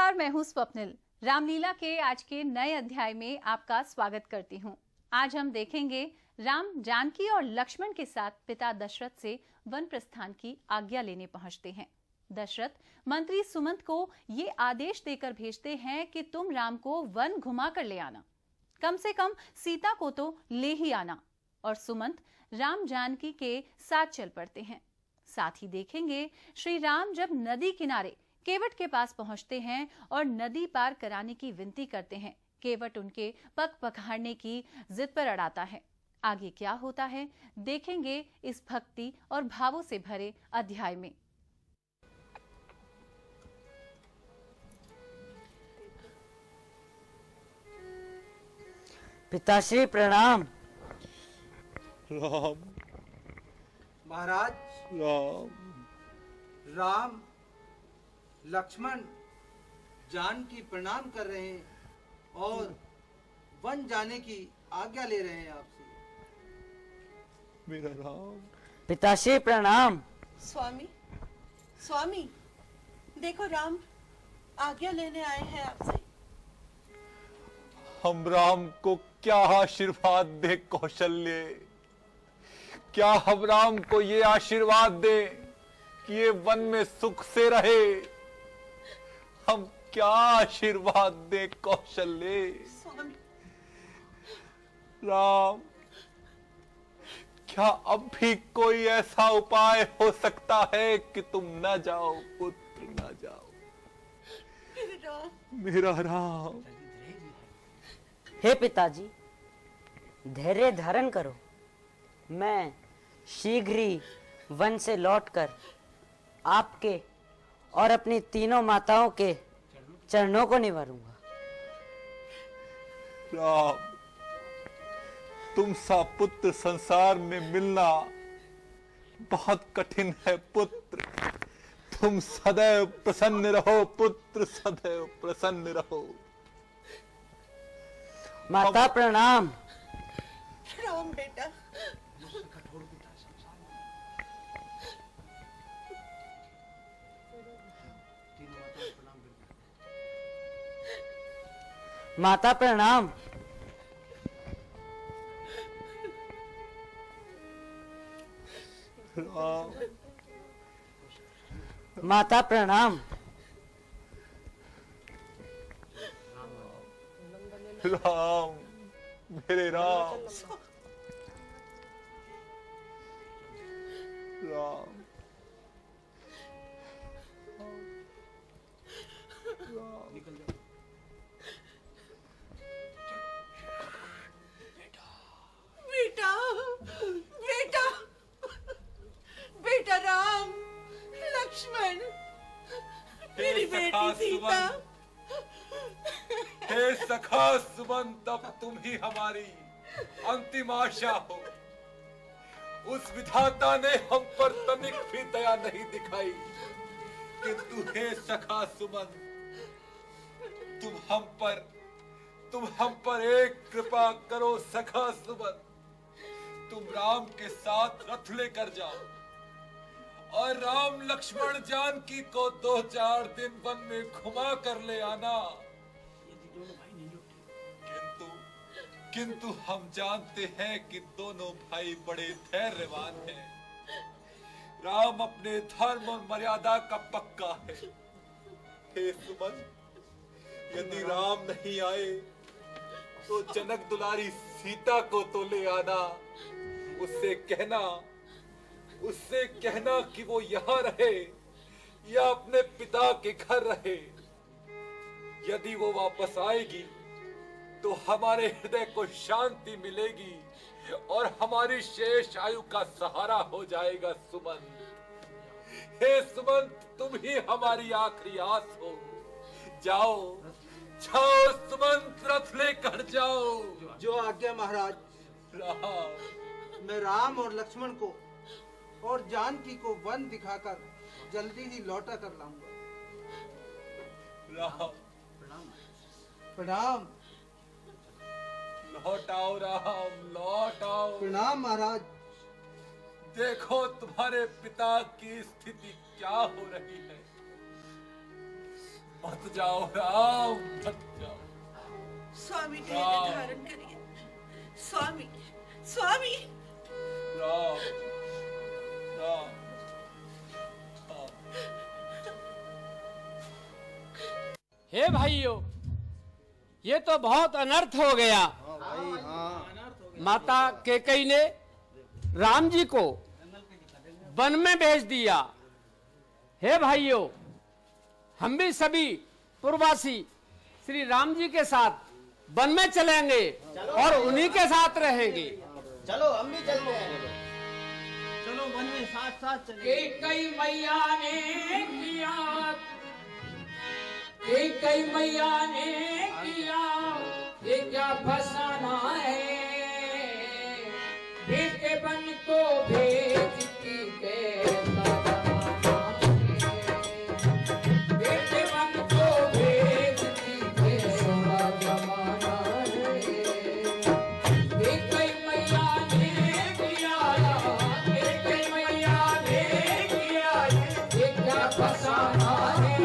नमस्कार, मैं हूं स्वप्निल। रामलीला के आज के नए अध्याय में आपका स्वागत करती हूं। आज हम देखेंगे राम जानकी और लक्ष्मण के साथ पिता दशरथ से वन प्रस्थान की आज्ञा लेने पहुंचते हैं। दशरथ मंत्री सुमंत को ये आदेश देकर भेजते हैं कि तुम राम को वन घुमा कर ले आना, कम से कम सीता को तो ले ही आना। और सुमंत राम जानकी के साथ चल पड़ते हैं। साथ ही देखेंगे श्री राम जब नदी किनारे केवट के पास पहुंचते हैं और नदी पार कराने की विनती करते हैं। केवट उनके पग पखाड़ने की जिद पर अड़ाता है। आगे क्या होता है देखेंगे इस भक्ति और भावों से भरे अध्याय में। पिताश्री प्रणाम। राम महाराज। राम लक्ष्मण जानकी प्रणाम कर रहे हैं और वन जाने की आज्ञा ले रहे हैं आपसे। मेरा राम। पिताश्री प्रणाम। स्वामी, स्वामी, देखो राम आज्ञा लेने आए हैं आपसे। हम राम को क्या आशीर्वाद दे कौशल्य, क्या हम राम को ये आशीर्वाद दे कि ये वन में सुख से रहे। हम क्या आशीर्वाद दे कौशल्य। स्वामी, राम, क्या अब भी कोई ऐसा उपाय हो सकता है कि तुम न जाओ पुत्र, न जाओ। मेरा राम। हे पिताजी, धैर्य धारण करो। मैं शीघ्र ही वन से लौटकर आपके और अपनी तीनों माताओं के चरणों को निवारूंगा। राम, तुम सा पुत्र संसार में मिलना बहुत कठिन है पुत्र। तुम सदैव प्रसन्न रहो पुत्र, सदैव प्रसन्न रहो। माता प्रणाम। राम बेटा। माता प्रणाम। राम, माता प्रणाम। राम, मेरे राम। राम, बेटा, बेटा, बेटा राम, लक्ष्मण, मेरी बेटी सीता। हे सखा सुमंत, अब तुम ही हमारी अंतिम आशा हो। उस विधाता ने हम पर तनिक भी दया नहीं दिखाई, किंतु हे सखा सुमंत, तुम हम पर एक कृपा करो सखा सुमंत। तुम राम के साथ रथ लेकर जाओ और राम लक्ष्मण जानकी को 2-4 दिन वन में घुमा कर ले आना। किंतु हम जानते हैं कि दोनों भाई बड़े धैर्यवान हैं। राम अपने धर्म और मर्यादा का पक्का है। हे सुमन, यदि राम नहीं आए तो जनक दुलारी सीता को तो ले आना। उससे कहना कि वो यहाँ रहे या अपने पिता के घर रहे। यदि वो वापस आएगी तो हमारे हृदय को शांति मिलेगी और हमारी शेष आयु का सहारा हो जाएगा। सुमन, हे सुमन, तुम ही हमारी आखिरी आस हो। जाओ जाओ सुमन, रथ लेकर जाओ। जो आज्ञा महाराज। मैं राम और लक्ष्मण को और जानकी को वन दिखाकर जल्दी ही लौटा कर लाऊंगा। प्रणाम। लौट आओ राम, लौट आओ। प्रणाम महाराज। देखो तुम्हारे पिता की स्थिति क्या हो रही है। मत जाओ राम, मत जाओ। स्वामी धैर्य धारण करिए। स्वामी, स्वामी। राम, राम, हे भाइयों, ये तो बहुत अनर्थ हो गया। माता कैकेयी ने राम जी को वन में भेज दिया। हे भाइयों, हम भी सभी पूर्ववासी श्री राम जी के साथ वन में चलेंगे और उन्हीं के साथ रहेंगे। चलो हम भी चलते हैं। चलो वन में साथ साथ चलेंगे। कैकेयी मैया ने किया, कैकेयी मैया ने किया, ये क्या फसाना है। भेज के बन को भेजती कैसा भेज के बन को भेजती कैसा जमाना है। कैकेयी मैया ने किया, कैकेयी मैया ने किया, ये क्या फसाना है।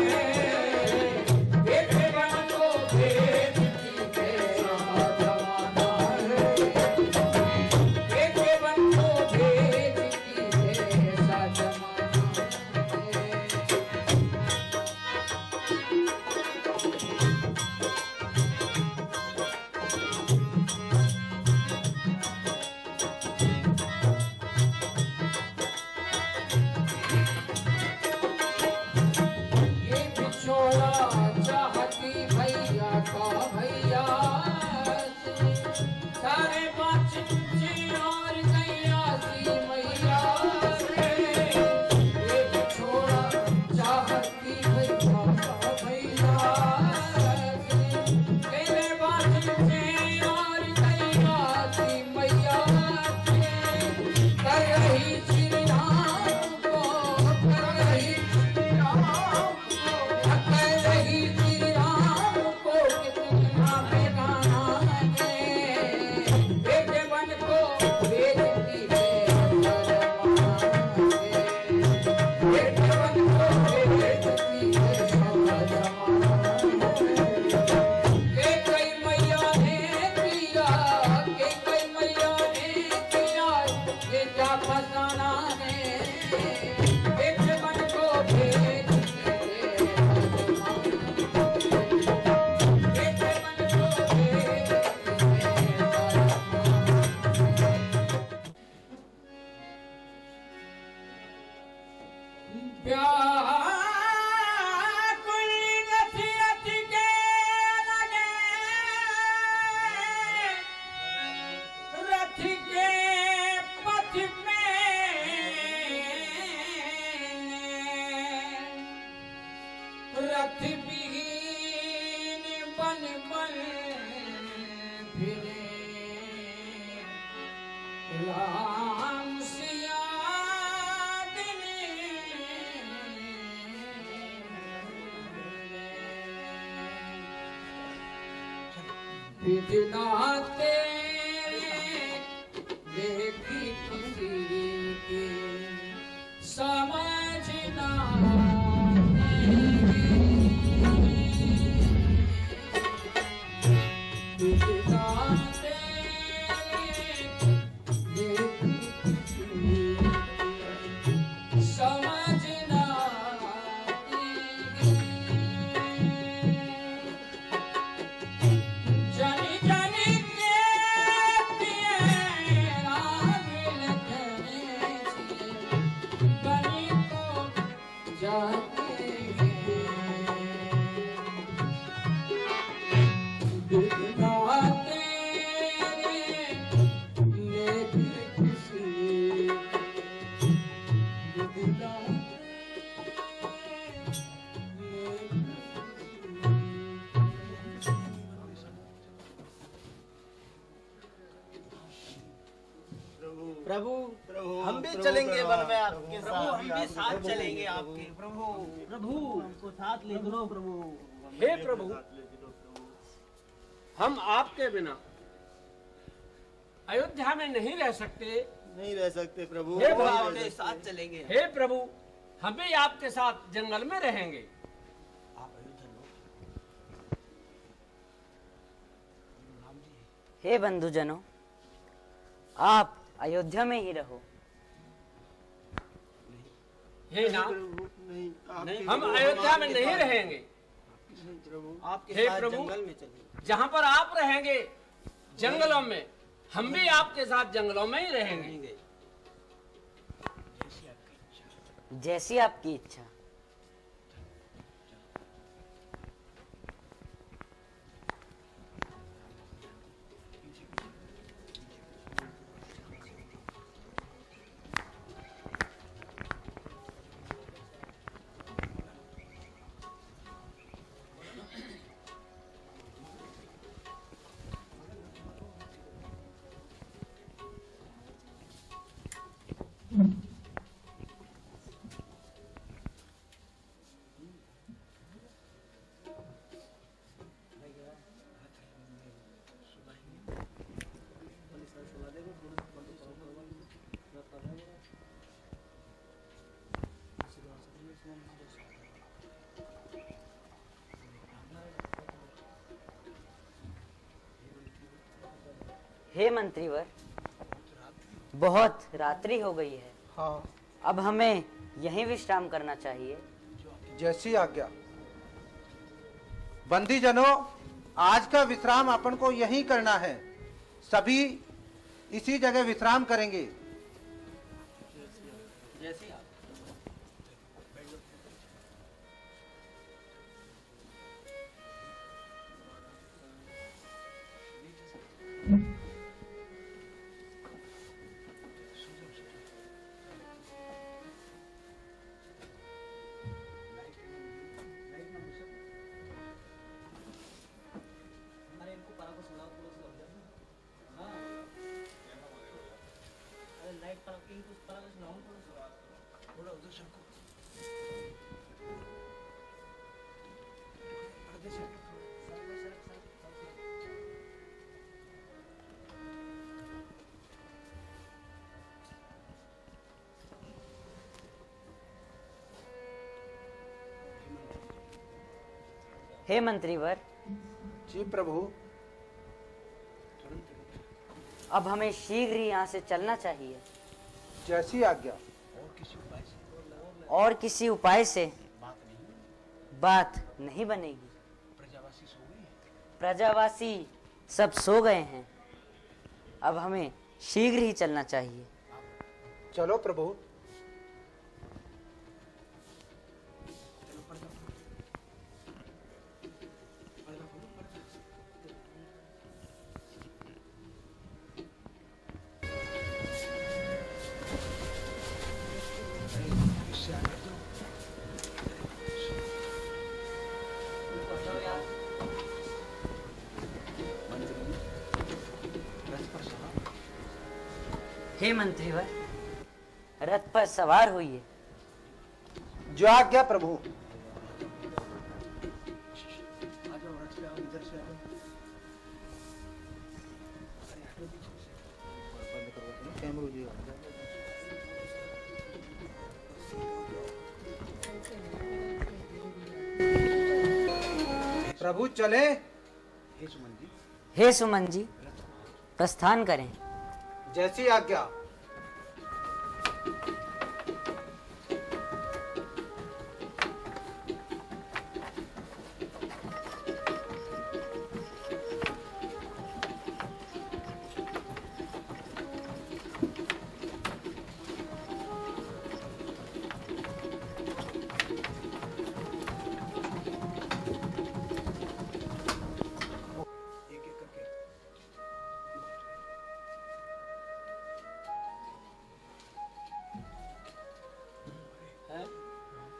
प्रभु हम भी चलेंगे वन में आपके साथ। हम भी साथ चलेंगे आपके। प्रभु प्रभु हमको साथ ले चलो प्रभु। हे प्रभु, हम आपके बिना अयोध्या में नहीं रह सकते प्रभु। हे प्रभु, आपके साथ चलेंगे। हे प्रभु, हम भी आपके साथ जंगल में रहेंगे। आप अयोध्या लौट हे बंधुजनों, आप अयोध्या में ही रहो। हे नाथ, नहीं, आपके हम अयोध्या में नहीं रहेंगे। आपके हे साथ प्रभु, जंगल में चलेंगे। जहाँ पर आप रहेंगे जंगलों में, हम भी आपके साथ जंगलों में ही रहेंगे। जैसी आपकी इच्छा। हे मंत्रीवर, बहुत रात्रि हो गई है। हाँ, अब हमें यहीं विश्राम करना चाहिए। जैसी आज्ञा। बंदी जनों, आज का विश्राम अपन को यहीं करना है। सभी इसी जगह विश्राम करेंगे। हे मंत्रीवर, जी प्रभु। अब हमें शीघ्र ही यहाँ से चलना चाहिए। जैसी आज्ञा। और किसी उपाय से बात नहीं बनेगी। प्रजावासी सब सो गए हैं। अब हमें शीघ्र ही चलना चाहिए। चलो प्रभु। हे मंत्रीवर, रथ पर सवार होइए। जो आज्ञा प्रभु। प्रभु चले। हे सुमन जी, प्रस्थान करें। जैसी आज्ञा।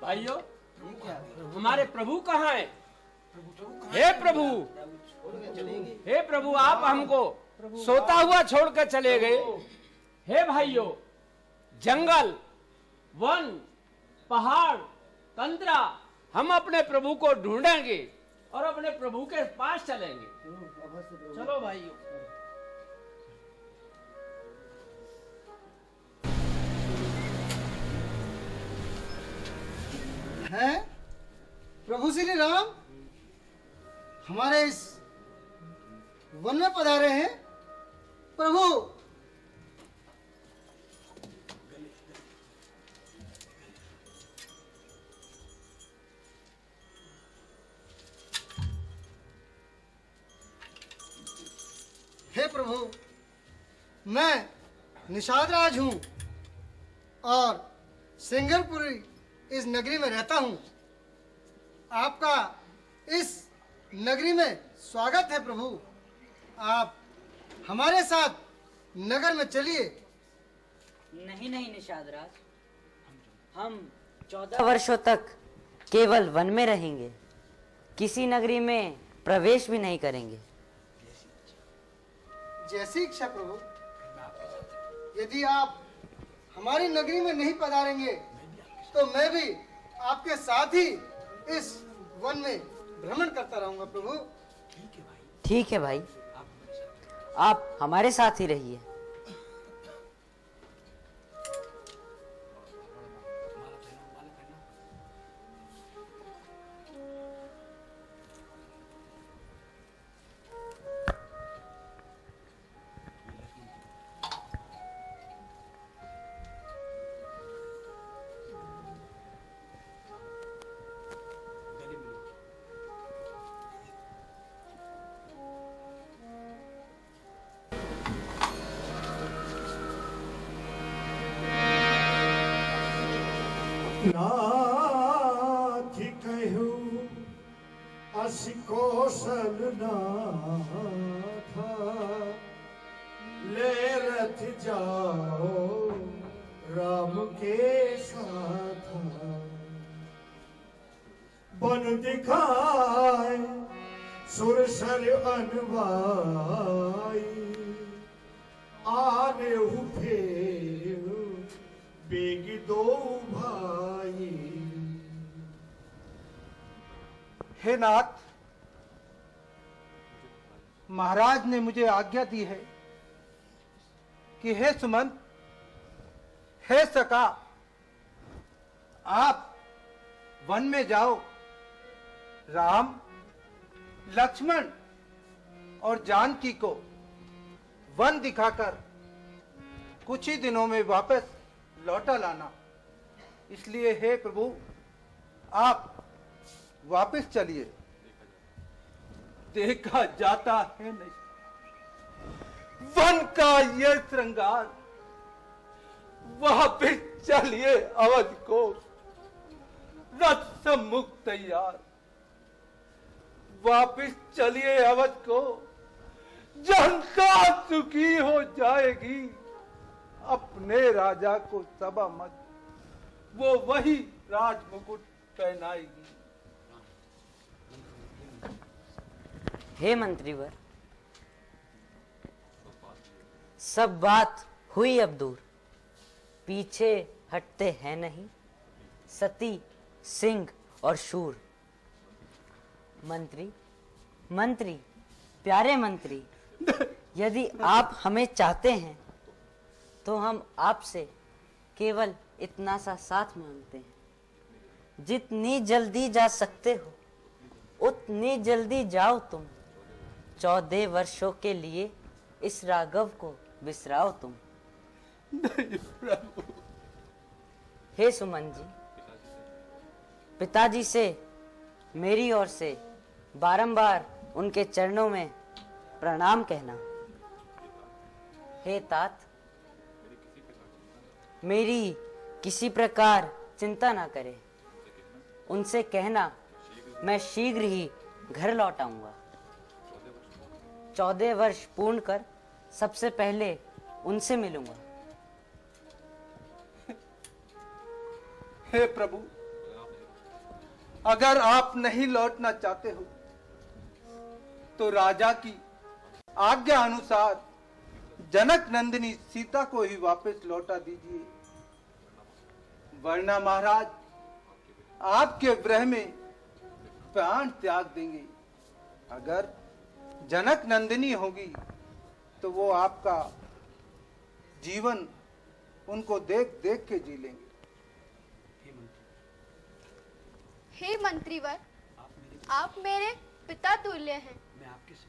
भाइयों, हमारे प्रभु कहाँ हैं? हे प्रभु, हे प्रभु, आप हमको सोता हुआ छोड़कर चले गए। हे भाइयों, जंगल, वन, पहाड़, तंद्रा, हम अपने प्रभु को ढूंढेंगे और अपने प्रभु के पास चलेंगे। चलो भाइयों। हैं? प्रभु श्री राम हमारे इस वन में पधारे हैं। प्रभु। हे प्रभु, मैं निषाद राज हूँ और सिंगरपुरी इस नगरी में रहता हूँ। आपका इस नगरी में स्वागत है प्रभु। आप हमारे साथ नगर में चलिए। नहीं नहीं निषाद राज, हम 14 वर्षों तक केवल वन में रहेंगे, किसी नगरी में प्रवेश भी नहीं करेंगे। जैसी इच्छा प्रभु। यदि आप हमारी नगरी में नहीं पधारेंगे तो मैं भी आपके साथ ही इस वन में भ्रमण करता रहूंगा प्रभु। ठीक है भाई, आप हमारे साथ ही रहिए। नाथ कहू अस कौशल नाथ, ले रथ जाओ राम के साथ। बन दिखाए सुरसर अनवाई, आने फेर बेग दो भाई। हे नाथ, महाराज ने मुझे आज्ञा दी है कि हे सुमंत, हे सखा, आप वन में जाओ। राम, लक्ष्मण और जानकी को वन दिखाकर कुछ ही दिनों में वापस लौटा लाना। इसलिए हे प्रभु, आप वापस चलिए। देखा जाता है नहीं वन का यह श्रृंगार, वापस चलिए अवध को, रथ सम्मुख तैयार। वापस चलिए अवध को, जनता सुखी हो जाएगी। अपने राजा को सभा मत, वो वही राज मुकुट पहनाएगी। हे मंत्रीवर, सब बात हुई अब दूर, पीछे हटते हैं नहीं सती, सिंह और शूर। मंत्री, मंत्री, प्यारे मंत्री, यदि आप हमें चाहते हैं तो हम आपसे केवल इतना सा साथ मांगते हैं। जितनी जल्दी जा सकते हो उतनी जल्दी जाओ तुम। 14 वर्षों के लिए इस राघव को बिसराओ तुम। हे सुमन जी, पिताजी से मेरी ओर से बारंबार उनके चरणों में प्रणाम कहना। हे तात, मेरी किसी प्रकार चिंता ना करे। उनसे कहना मैं शीघ्र ही घर लौट आऊंगा। 14 वर्ष पूर्ण कर सबसे पहले उनसे मिलूंगा। हे प्रभु, अगर आप नहीं लौटना चाहते हो तो राजा की आज्ञा अनुसार जनक नंदिनी सीता को ही वापस लौटा दीजिए, वरना महाराज आपके विरह में प्राण त्याग देंगे। अगर जनक नंदिनी होगी तो वो आपका जीवन उनको देख देख के जी लेंगे। हे मंत्रीवर, आप मेरे पिता तुल्य हैं।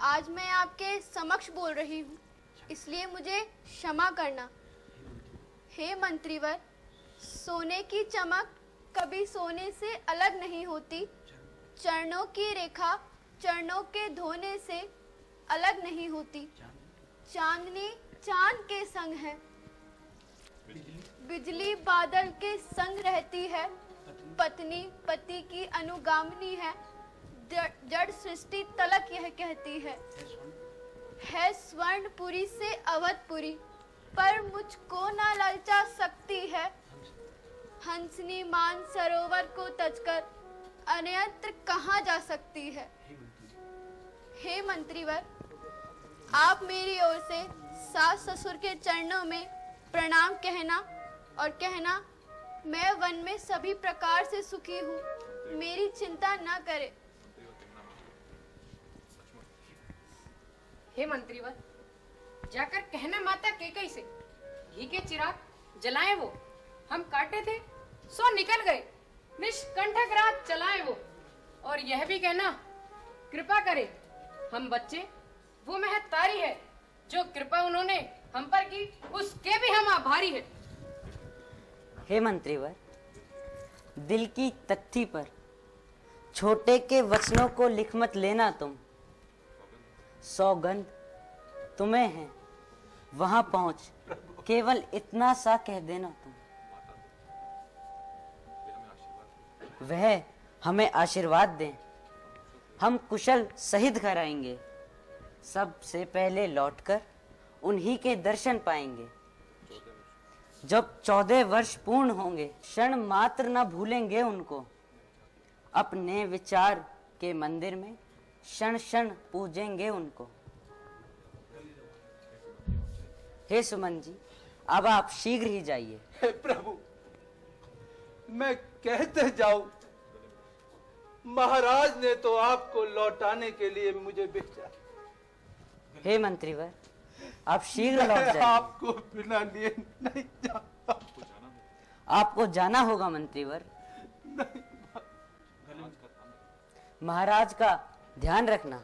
आज मैं आपके समक्ष बोल रही हूँ। इसलिए मुझे क्षमा करना। हे मंत्रीवर, सोने की चमक कभी सोने से अलग नहीं होती, चरणों की रेखा चरणों के धोने से अलग नहीं होती। चांदनी चांद के संग है, बिजली बादल के संग रहती है, पत्नी पति की अनुगामिनी है, जड़ सृष्टि तलक यह कहती है स्वर्णपुरी से अवधपुरी, पर मुझको ना ललचा सकती है। हंसनी मान सरोवर को तजकर अन्यत्र कहाँ जा सकती है। हे मंत्रीवर, आप मेरी ओर से सास ससुर के चरणों में प्रणाम कहना और कहना, मैं वन में सभी प्रकार से सुखी हूँ, मेरी चिंता न करे। हे मंत्रीवर, जाकर कहना माता कैकेयी से, घी के चिराग जलाए वो, हम काटे थे सो निकल गए, निष्कंठक रात चलाए वो। और यह भी कहना, कृपा करे हम बच्चे, वो महतारी है, जो कृपा उन्होंने हम पर की, उसके भी हम आभारी है। हे मंत्रीवर, दिल की तख्ती पर छोटे के वचनों को लिख मत लेना तुम, सौगंध तुम्हें है, वहां पहुंच केवल इतना सा कह देना तुम। वह हमें आशीर्वाद दें, हम कुशल सहित घर आएंगे, सबसे पहले लौटकर उन्हीं के दर्शन पाएंगे। जब 14 वर्ष पूर्ण होंगे, क्षण मात्र न भूलेंगे उनको, अपने विचार के मंदिर में क्षण क्षण पूजेंगे उनको। हे सुमन जी, अब आप शीघ्र ही जाइए। हे प्रभु, मैं कहते जाऊं, महाराज ने तो आपको लौटाने के लिए मुझे भेजा। हे मंत्रीवर, आप शीघ्र लौट जाइए। आपको बिना लिए नहीं जा। आपको जाना होगा मंत्रीवर। नहीं। महाराज का ध्यान रखना।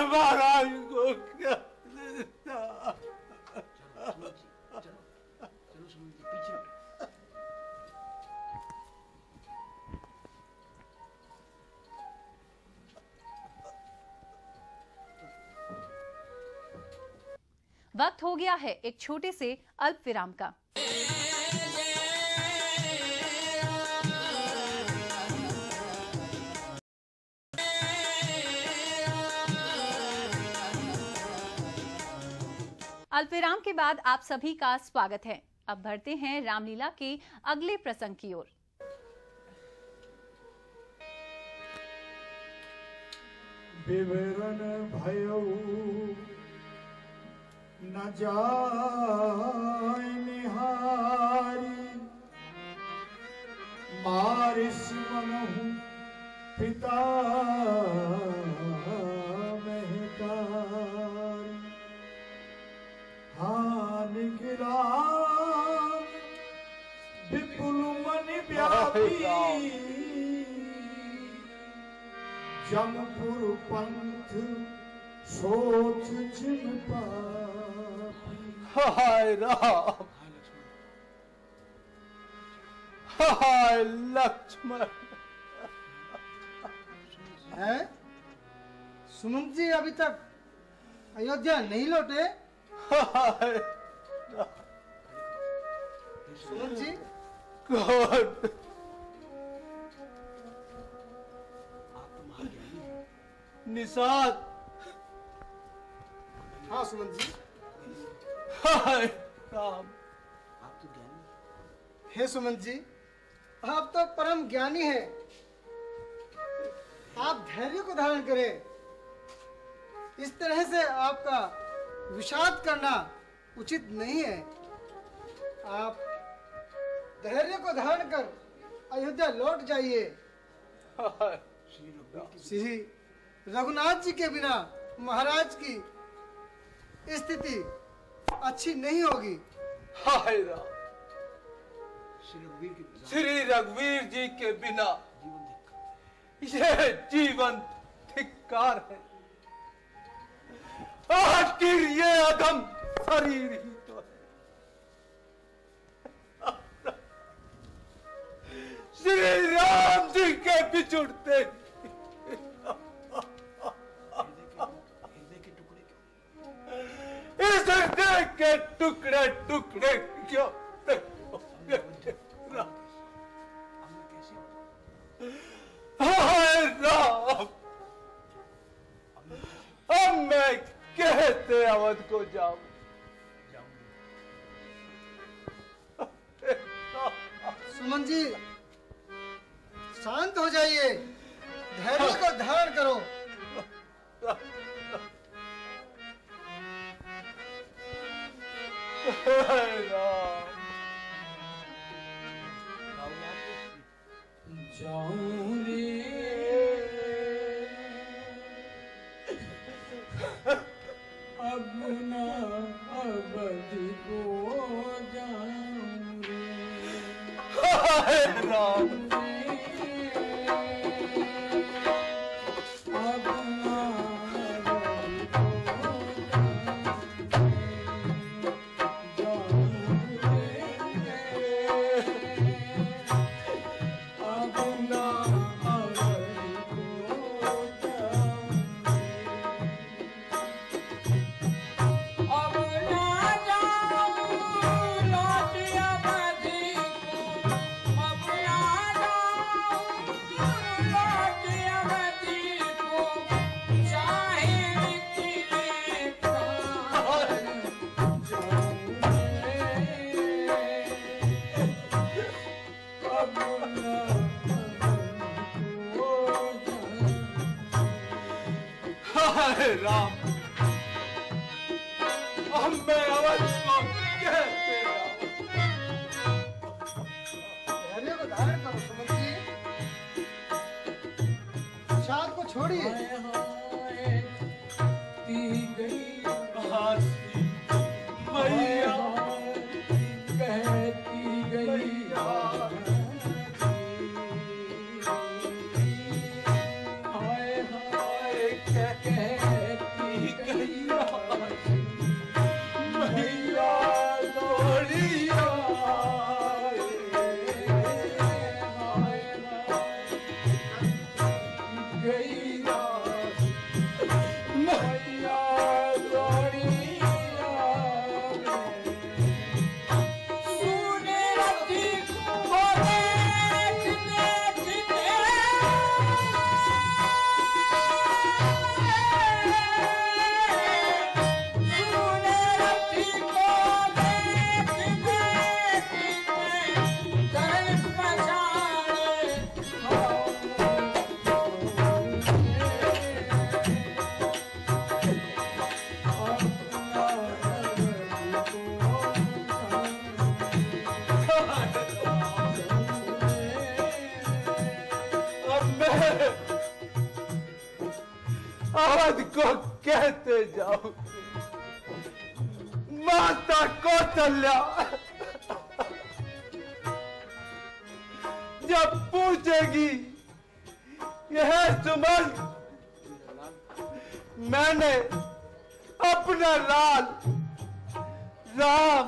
महाराज को क्या वक्त हो गया है एक छोटे से अल्प विराम का। अल्पविराम के बाद आप सभी का स्वागत है। अब बढ़ते हैं रामलीला के अगले प्रसंग की ओर। विवरण भयो न जाय निहारी, मारिस मनहु पिता महतारी। हान गिलान विपुल मन व्यापी, जमपुर पंथ सोच जिन पापी। हाय राम, हाय लक्ष्मण। है सुमन जी अभी तक अयोध्या नहीं लौटे? हाय सुमन जी कौन? निषाद। हाँ सुमन जी। हाय राम। हे सुमन जी, आप तो परम ज्ञानी हैं। आप धैर्य को धारण करें। इस तरह से आपका विषाद करना उचित नहीं है। आप धैर्य को धारण कर अयोध्या लौट जाइए। श्री रघुनाथ जी के बिना महाराज की स्थिति अच्छी नहीं होगी। हाय राम, श्री रघुवीर जी के बिना ये जीवन धिक्कार है। आखिर ये अधम शरीर ही तो है। श्री राम जी के बिछुड़ते इस हृदय के टुकड़े टुकड़े क्यों हाय राम, अब मैं कहते अवध को जाऊं। सुमन जी शांत हो जाइए, धैर्य को धारण करो। जाऊं रे अब ना अवध को जाऊं रे राम राम, अब मैं अवध को कहते जाऊं। धैर्य को धारण करो सुमन जी, शाद को छोड़िए। मैया कहती गई अवध को कहते जाओ। माता कौशल्या जब पूछेगी यह सुमन, मैंने अपना लाल राम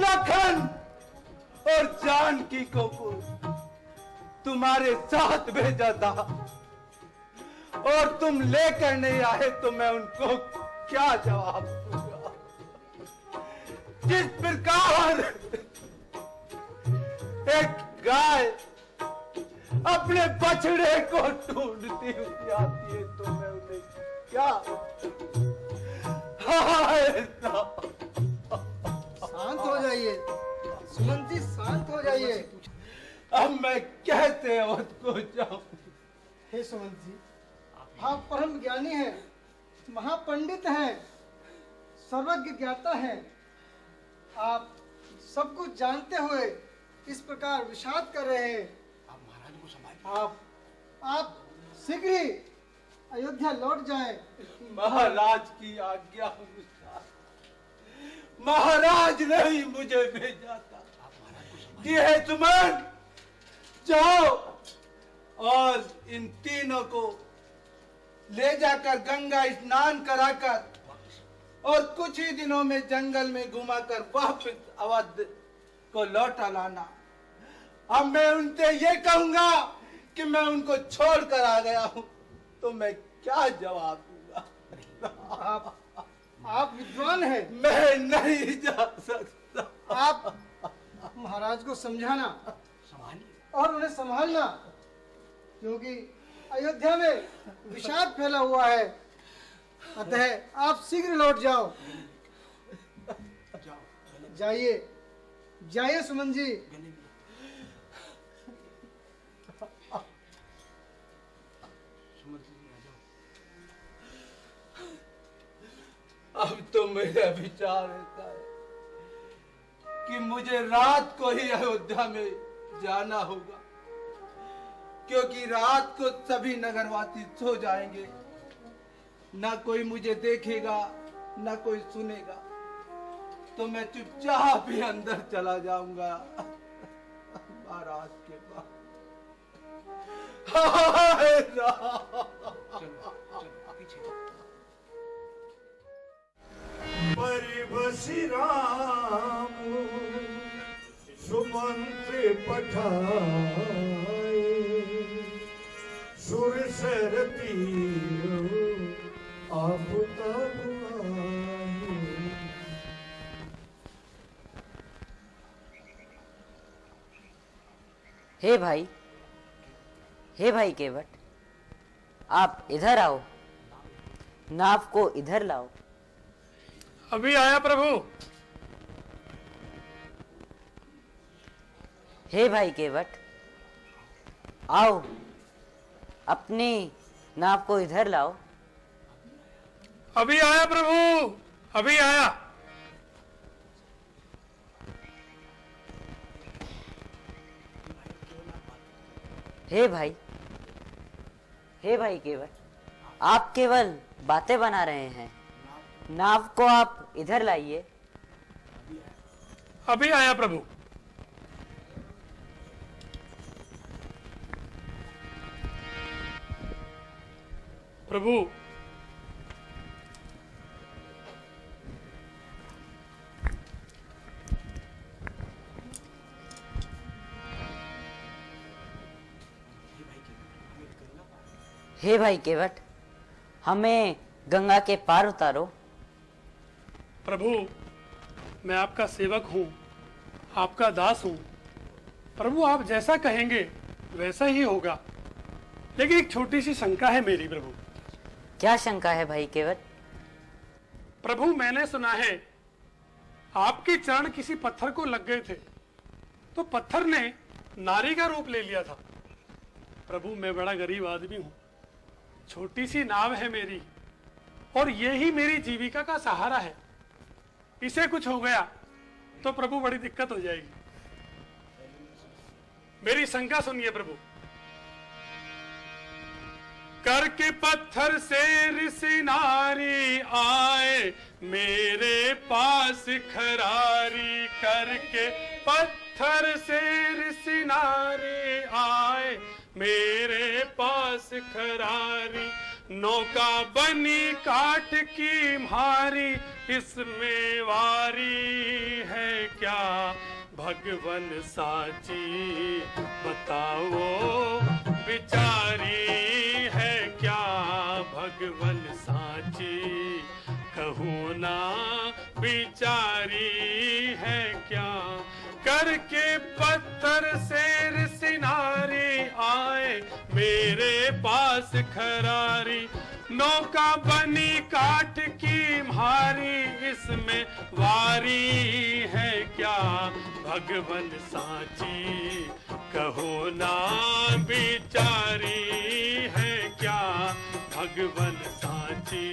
लखन और जानकी को तुम्हारे साथ भेजा था और तुम लेकर नहीं आए तो मैं उनको क्या जवाब दूंगा। जिस प्रकार एक गाय अपने बछड़े को ढूंढती हुई आती है तो मैं उन्हें क्या शांत हो जाइए सुमन जी, शांत हो जाइए। अब मैं कहते अवध को जाऊं। हे सुमन जी, आप परम ज्ञानी हैं, महापंडित हैं, सर्वज्ञ ज्ञाता हैं। आप सब कुछ जानते हुए इस प्रकार विषाद कर रहे हैं। आप महाराज को संभालिए। आप शीघ्र ही अयोध्या लौट जाएं। महाराज की आज्ञा अनुसार महाराज ने ही मुझे भेजा था कि हे सुमन, जाओ और इन तीनों को ले जाकर गंगा स्नान कराकर और कुछ ही दिनों में जंगल में घुमाकर वापस अवध को लौटा लाना। अब मैं उनसे ये कहूंगा कि मैं उनको छोड़ कर आ गया हूं, तो मैं क्या जवाब दूंगा? आप विद्वान हैं। मैं नहीं जा सकता। आप महाराज को समझाना और उन्हें संभालना, क्योंकि अयोध्या में विषाद फैला हुआ है। अतः आप शीघ्र लौट जाओ। जाइए जाइए सुमन जी। अब तो मेरा विचार ऐसा है कि मुझे रात को ही अयोध्या में जाना होगा, क्योंकि रात को सभी नगरवासी सो जाएंगे, ना कोई मुझे देखेगा ना कोई सुनेगा, तो मैं चुपचाप ही अंदर चला जाऊंगा महाराज के पास। परिभसी राम सुमंत्र पठाए, सुरसर तीर आप तब आए। हे भाई केवट, आप इधर आओ, नाव को इधर लाओ। अभी आया प्रभु। हे भाई केवट, आओ, अपनी नाव को इधर लाओ। अभी आया प्रभु, अभी आया। हे भाई केवट, आप केवल बातें बना रहे हैं, नाव को आप इधर लाइए। अभी आया प्रभु। प्रभु, हे भाई केवट, हमें गंगा के पार उतारो। प्रभु, मैं आपका सेवक हूँ, आपका दास हूँ। प्रभु, आप जैसा कहेंगे वैसा ही होगा, लेकिन एक छोटी सी शंका है मेरी प्रभु। क्या शंका है भाई केवट? प्रभु, मैंने सुना है आपके चरण किसी पत्थर को लग गए थे, तो पत्थर ने नारी का रूप ले लिया था। प्रभु, मैं बड़ा गरीब आदमी हूँ, छोटी सी नाव है मेरी, और यही मेरी जीविका का सहारा है। इसे कुछ हो गया तो प्रभु बड़ी दिक्कत हो जाएगी। मेरी शंका सुनिए प्रभु। करके पत्थर से ऋषि नारी आए मेरे पास खरारी, करके पत्थर से ऋषि नारी आए मेरे पास खरारी, नौका बनी काठ की म्हारी, इसमें वारी है क्या भगवन साची, बताओ बिचारी है क्या भगवन साची, कहूँ ना बिचारी है क्या। करके पत्थर से ऋषि नारी आए मेरे पास खरारी, नौका बनी काठ की म्हारी, इसमें वारी है क्या भगवन साची, कहो ना बिचारी है क्या भगवन साची,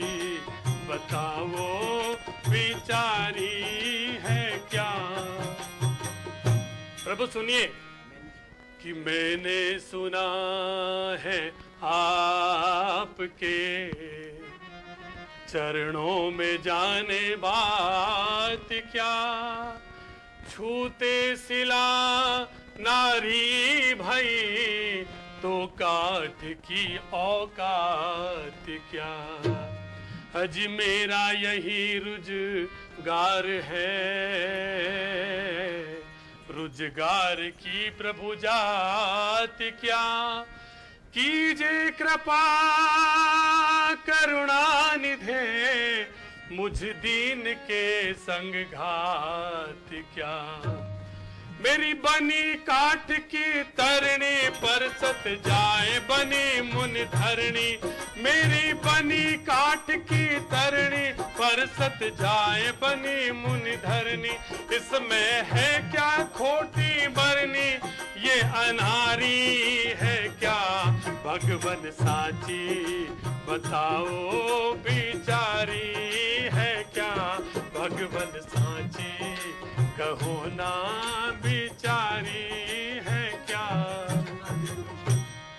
बताओ बिचारी है क्या। प्रभु सुनिए कि मैंने सुना है आपके चरणों में जाने बात क्या। छूते सिला नारी भई तो काठ की औकात क्या। अज मेरा यही रुजगार है, रुजगार की प्रभु जात क्या। कीजिए कृपा करुणा निधे मुझ दीन के संग घात क्या। मेरी बनी काठ की तरणी पर सत जाए बनी मुन धरणी। मेरी बनी काठ की तरणी पर सत जाए बनी मुन धरणी। इसमें है क्या खोटी बरनी ये अनारी है क्या। भगवन साची बताओ बिचारी है क्या। भगवन साची कहो ना बिचारी है क्या।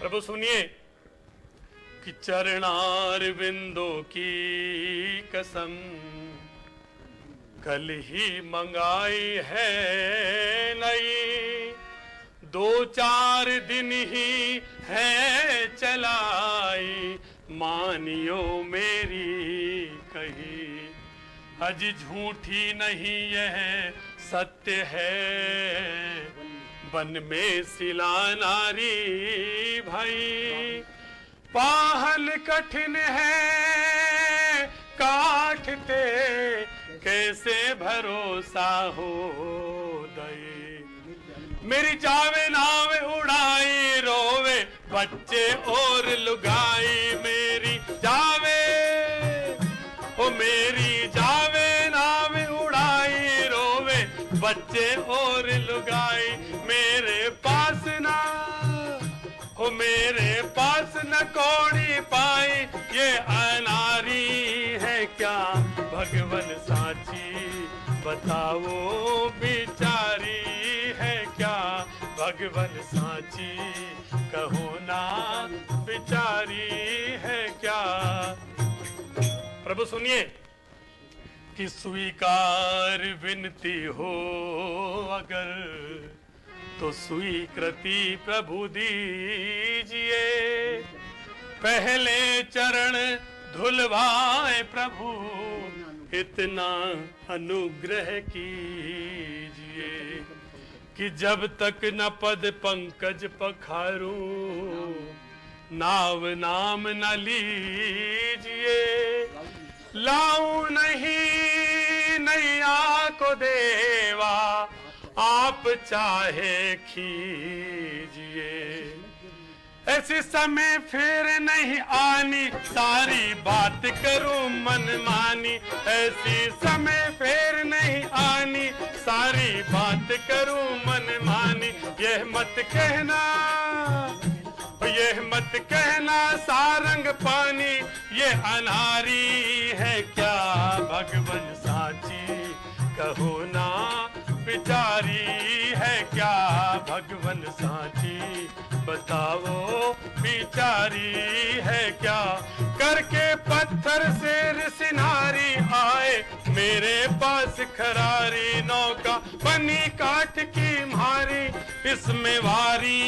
प्रभु सुनिए कि चरणार बिंदों की कसम कल ही मंगाई है नई। 2-4 दिन ही है चलाई मानियो मेरी कही। अज झूठी नहीं यह सत्य है वन में सिला नारी भाई। पाहल कठिन है काटते कैसे भरोसा हो दई। मेरी जावे नावे उड़ाई रोवे बच्चे और लुगाई। मेरी जावे ओ मेरी जावे नावे उड़ाई रोवे बच्चे और लुगाई। मेरे पास ना हो मेरे पास न कौड़ी पाई ये अनारी है क्या। भगवन साची बताओ बिचारी है क्या। भगवन साची कहो ना बिचारी है क्या। प्रभु सुनिए कि स्वीकार विनती हो अगर तो स्वीकृति प्रभु दीजिए। पहले चरण धुलवाए प्रभु इतना अनुग्रह कीजिए कि जब तक न पद पंकज पखारूं नाव नाम न लीजिए। लाऊं नहीं नैया को देवा आप चाहे खीजिए। ऐसे समय फिर नहीं आनी सारी बात करूं मनमानी। ऐसी समय फिर नहीं आनी सारी बात करूं मनमानी। यह मत कहना सारंग पानी ये अनारी है क्या। भगवन साची कहो ना बिचारी है क्या। भगवन साची बताओ बिचारी है क्या। करके पत्थर से सिनारी आए मेरे पास खरारी नौका बनी काठ की मारी इसमें वारी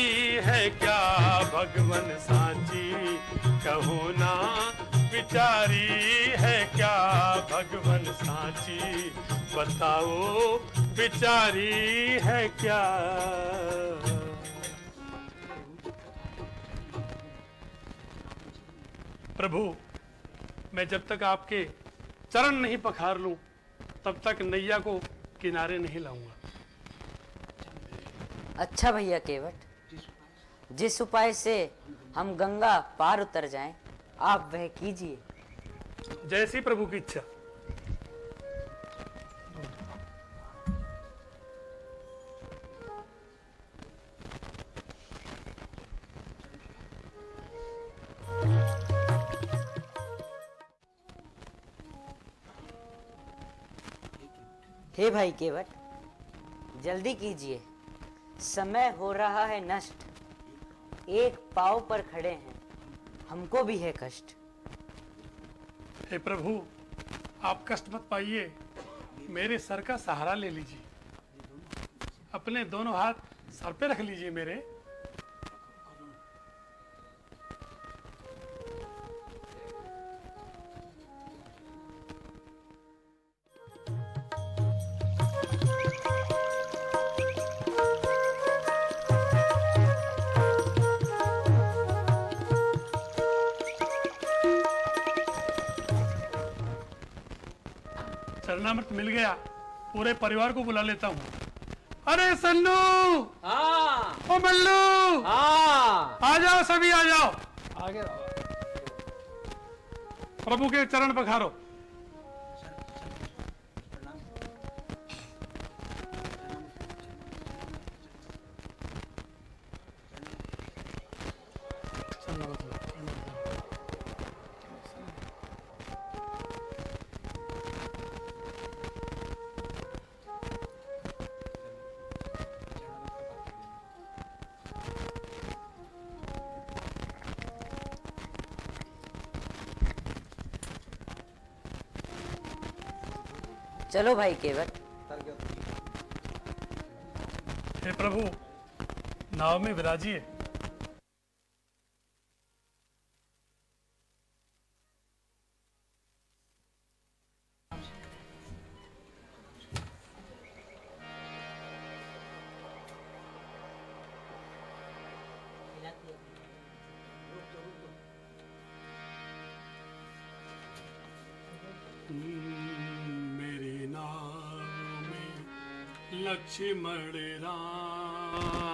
है क्या। भगवन साची कहो ना बिचारी है क्या। भगवन साची बताओ बिचारी है क्या। प्रभु मैं जब तक आपके चरण नहीं पखार लूं तब तक नैया को किनारे नहीं लाऊंगा। अच्छा भैया केवट, जिस उपाय से हम गंगा पार उतर जाएं, आप वह कीजिए। जैसी प्रभु की इच्छा। हे भाई केवट, जल्दी कीजिए, समय हो रहा है नष्ट। एक पाँव पर खड़े हैं, हमको भी है कष्ट। हे प्रभु, आप कष्ट मत पाइए, मेरे सर का सहारा ले लीजिए। अपने दोनों हाथ सर पे रख लीजिए मेरे। चरणामृत मिल गया, पूरे परिवार को बुला लेता हूँ। अरे सन्नू, हाँ, ओ मल्लू, हाँ, आ जाओ, सभी आ जाओ। आगे प्रभु के चरण पखारो। चलो भाई केवट। हे प्रभु, नाव में विराजिए। मेरी नाव में लक्ष्मण राम,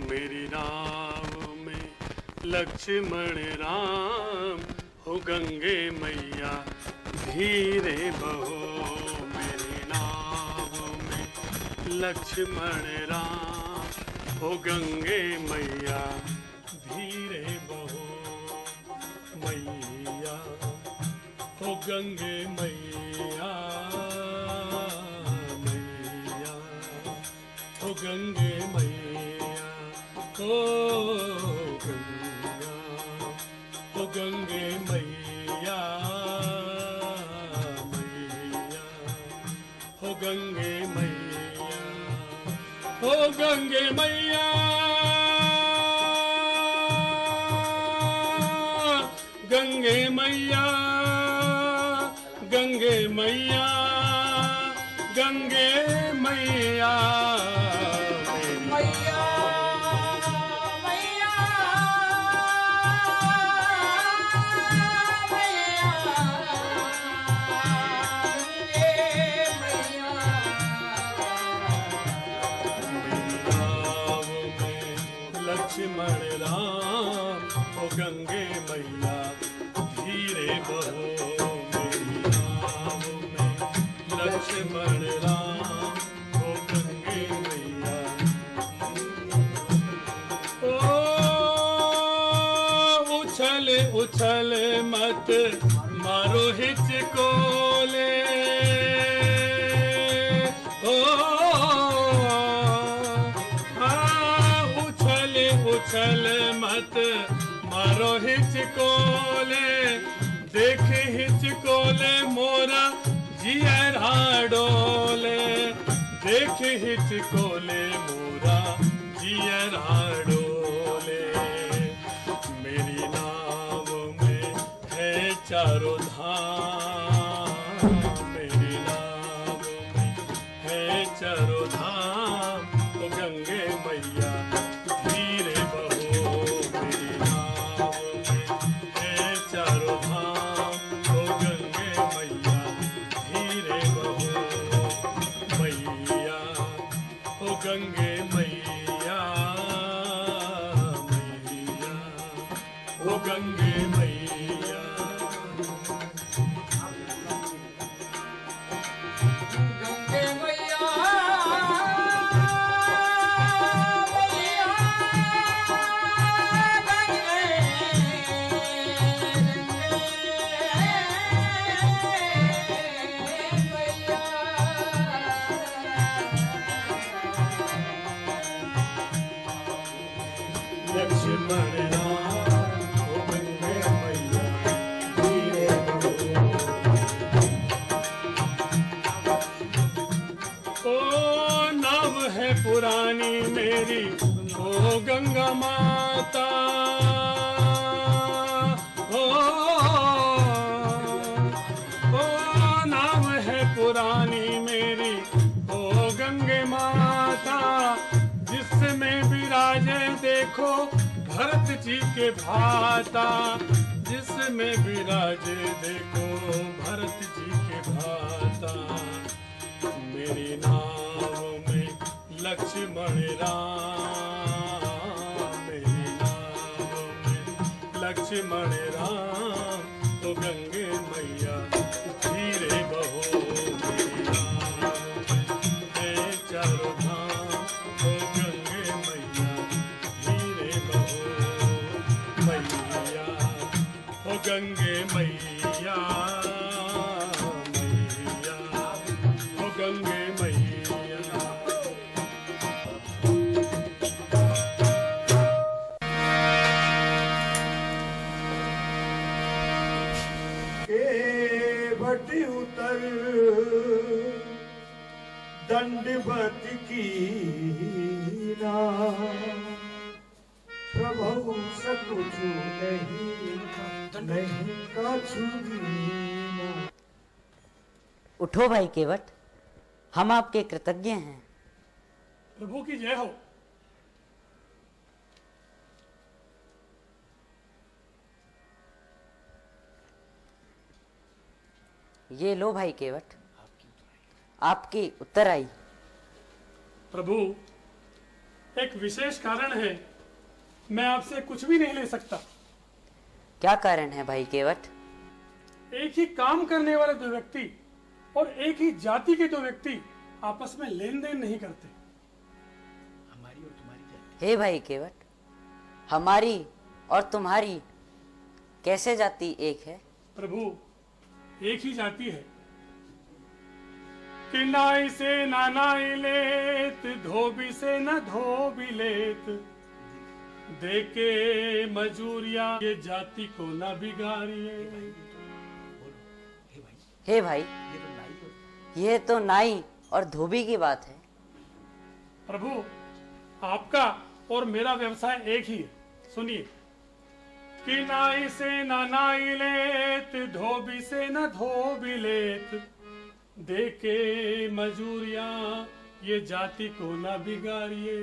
मेरी नाव में लक्ष्मण राम, हो गंगे मैया धीरे बहो। मेरी नाव में लक्ष्मण राम, हो गंगे मैया धीरे बहो। मैया हो गंगे मैया, मैया हो गंगे मैया, हो गंगा हो गंगे मैया, मैया हो गंगे मैया, हो गंगे मैया, गंगे मैया, गंगे मैया, गंगे मैया, मैया मैया लक्ष्मण राम, हो गंगे मैया धीरे बहो। लक्ष्मण राम, हो गंगे मैया। ओ उछल उछल मत मारो हिचकोले, ओ उछल उछल मत मारो हिचकोले, देख हिचकोले मोरा जियरा डोले, देख हिचकोले मोरा जियरा डोले। मेरी नाव में है चारों धाम, मेरी नाव में है चारों धाम, तो गंगे मैया धीरे बहो। मेरी नाव में है चारों धाम, तो गंगे मैया धीरे बहो। मैया हो गंगे मैया, मैया हो गंगे मैया, गंगे मैया, मैया गंगे मैया। लक्ष्मण राम ओ गंगे मैया धीरे ओ नाम है पुरानी मेरी ओ गंगा माता, नाम है पुरानी मेरी ओ गंगे माता, जिसमें विराजे देखो भरत जी के भाता, जिसमें विराजे देखो भरत जी के भाता। मेरी नाव में लक्ष्मण राम, मेरी नाव में लक्ष्मण राम, तो गंगे मैया धीरे बहो, मेरी नाव में चारों धाम, तो गंगे मैया धीरे बहो मैया, ओ गंगे मैया, मैया, ओ गंगे मैया। केवट उतर दंडवत की ना, प्रभु सकुच नहीं का छूना। उठो भाई केवट, हम आपके कृतज्ञ हैं। प्रभु की जय हो। ये लो भाई केवट, आपकी उत्तराई। प्रभु, एक विशेष कारण है, मैं आपसे कुछ भी नहीं ले सकता। क्या कारण है भाई केवट? एक ही काम करने वाले दो व्यक्ति और एक ही जाति के दो व्यक्ति आपस में लेन देन नहीं करते। हमारी और तुम्हारी जाति। हे भाई केवट, हमारी और तुम्हारी कैसे जाति एक है? प्रभु, एक ही जाति है कि नाई से ना नाई लेत, धोबी से न धोबी लेत, देके मजूरिया ये जाति को न बिगाड़िए। हे भाई, ये तो नाई और धोबी की बात है। प्रभु, आपका और मेरा व्यवसाय एक ही है। सुनिए कि नाई से ना नाई लेत, धोबी से न धोबी लेत, देके मजूरिया ये जाति को न बिगाड़िए।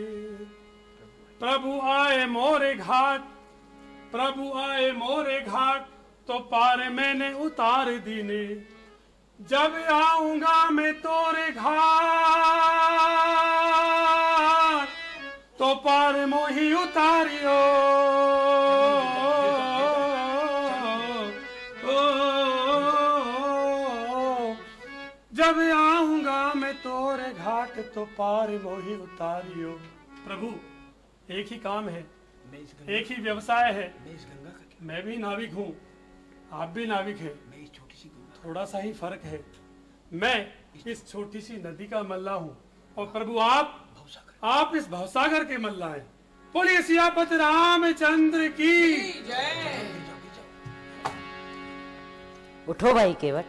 प्रभु आए मोरे घाट, प्रभु आए मोरे घाट, तो पार मैंने उतार दीने, जब आऊंगा मैं तोरे घाट, तो पार मोही उतारियो। जब आऊंगा मैं तोरे घाट, तो पार मोही उतारियो। प्रभु, एक ही काम है, एक ही व्यवसाय है। मैं भी नाविक हूँ, आप भी नाविक हैं। थोड़ा सा ही फर्क है। मैं इस छोटी सी नदी का मल्ला हूँ और प्रभु आप इस भवसागर के मल्ला हैं। बोलिए सियापत रामचंद्र की जय। उठो भाई केवट,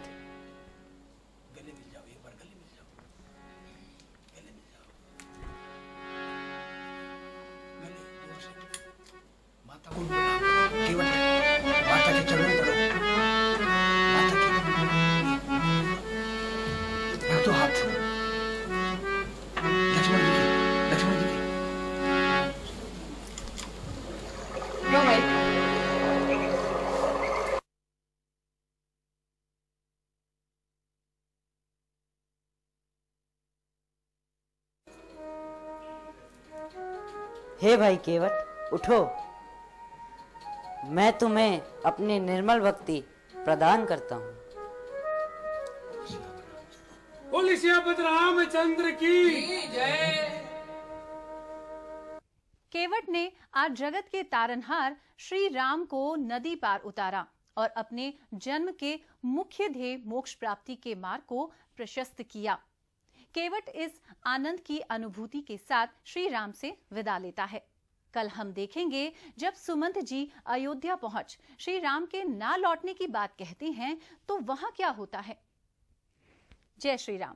केवट माता के चरणों पड़ो, माता के तो हाथ लक्ष्मण जी के क्यों भाई? हे भाई केवट, उठो। मैं तुम्हें अपनी निर्मल भक्ति प्रदान करता हूँ। बोलिए सियापत रामचंद्र की जय। केवट ने आज जगत के तारनहार श्री राम को नदी पार उतारा और अपने जन्म के मुख्य ध्येय मोक्ष प्राप्ति के मार्ग को प्रशस्त किया। केवट इस आनंद की अनुभूति के साथ श्री राम से विदा लेता है। कल हम देखेंगे जब सुमंत जी अयोध्या पहुंच श्री राम के ना लौटने की बात कहते हैं तो वहां क्या होता है। जय श्री राम।